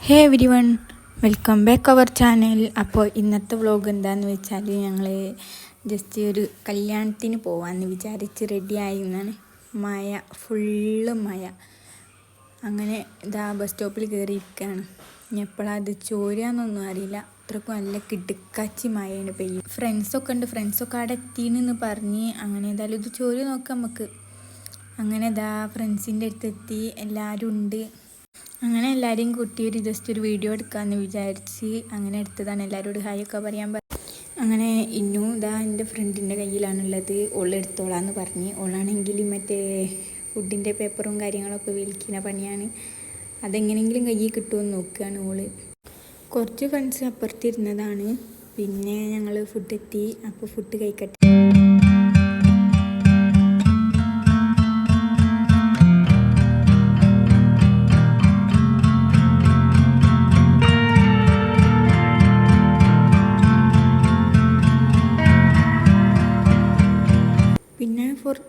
Hey everyone, welcome back our channel. അപ്പോൾ ഇന്നത്തെ vlog എന്താണെന്ന് വെച്ചാൽ ഞങ്ങൾ ജസ്റ്റ് ഒരു കല്യാണത്തിന് പോകാമെന്ന് വിചാരിച്ച് റെഡിയായി എന്നാണ്. മഴ, ഫുള്ള് മഴ. അങ്ങനെ ഇതാ ബസ് സ്റ്റോപ്പിൽ കയറിയിരിക്കുകയാണ്. ഇനി എപ്പോഴാണ് അത് ചോരുകയെന്നൊന്നും അറിയില്ല. അത്രക്കും നല്ല കിടുക്കാച്ചി മഴയാണ് പെയ്യും. ഫ്രണ്ട്സൊക്കെ ഉണ്ട്, ഫ്രണ്ട്സൊക്കെ അവിടെ എത്തിയെന്ന് പറഞ്ഞ്. അങ്ങനെ എന്തായാലും ഇത് ചോര് നോക്കാം നമുക്ക്. അങ്ങനെ ഇതാ ഫ്രണ്ട്സിൻ്റെ അടുത്തെത്തി, എല്ലാവരും ഉണ്ട്. അങ്ങനെ എല്ലാവരെയും കൂട്ടി ജസ്റ്റ് ഒരു വീഡിയോ എടുക്കാമെന്ന് വിചാരിച്ച് അങ്ങനെ എടുത്തതാണ്. എല്ലാവരോടും ഹായ് ഒക്കെ പറയാൻ അങ്ങനെ ഇന്നും ഇതാ എൻ്റെ ഫ്രണ്ടിൻ്റെ കയ്യിലാണുള്ളത്. ഓളെടുത്തോളാന്ന് പറഞ്ഞ്. ഓളാണെങ്കിൽ മറ്റേ ഫുഡിൻ്റെ പേപ്പറും കാര്യങ്ങളൊക്കെ വലിക്കുന്ന പണിയാണ്. അതെങ്ങനെയെങ്കിലും കയ്യിൽ കിട്ടുമെന്ന് നോക്കുകയാണ് ഓള്. കുറച്ച് ഫ്രണ്ട്സ് അപ്പുറത്തിരുന്നതാണ്. പിന്നെ ഞങ്ങൾ ഫുഡ് എത്തി. അപ്പോൾ ഫുഡ് കഴിക്കട്ടെ. പിന്നെ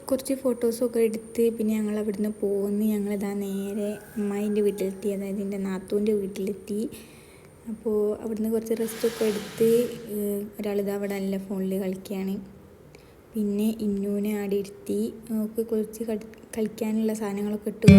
കുറച്ച് ഫോട്ടോസൊക്കെ എടുത്ത് പിന്നെ ഞങ്ങൾ അവിടുന്ന് പോകുന്നു. ഞങ്ങളിതാ നേരെ അമ്മായിൻ്റെ വീട്ടിലെത്തി, അതായത് എൻ്റെ നാത്തൂൻ്റെ വീട്ടിലെത്തി. അപ്പോൾ അവിടുന്ന് കുറച്ച് റെസ്റ്റൊക്കെ എടുത്ത് ഒരാളിതാ അവിടെ നല്ല ഫോണിൽ കളിക്കുകയാണ്. പിന്നെ ഇന്നൂനെ ആടെ ഇരുത്തി നമുക്ക് കുറച്ച് കളിക്കാനുള്ള സാധനങ്ങളൊക്കെ ഇട്ട്.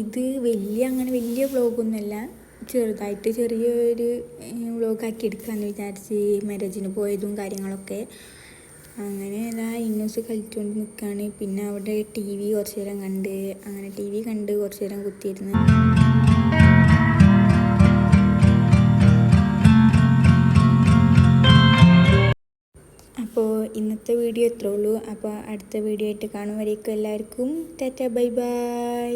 ഇത് വലിയ വ്ളോഗൊന്നുമല്ല, ചെറുതായിട്ട് ചെറിയൊരു വ്ളോഗാക്കി എടുക്കാമെന്ന് വിചാരിച്ച് മാരേജിന് പോയതും കാര്യങ്ങളൊക്കെ. അങ്ങനെ ഇതാ ഇന്നൂസ് കളിച്ചുകൊണ്ട് നിൽക്കുകയാണ്. പിന്നെ അവിടെ ടി വി കുറച്ച് നേരം കണ്ട്, അങ്ങനെ ടി വി കണ്ട് കുറച്ച് നേരം കുത്തിയിരുന്ന്. അപ്പോൾ ഇന്നത്തെ വീഡിയോ ഇത്രേ ഉള്ളൂ. അപ്പോൾ അടുത്ത വീഡിയോ ആയിട്ട് കാണും വരേക്കും എല്ലാവർക്കും ടാറ്റ, ബൈ ബൈ.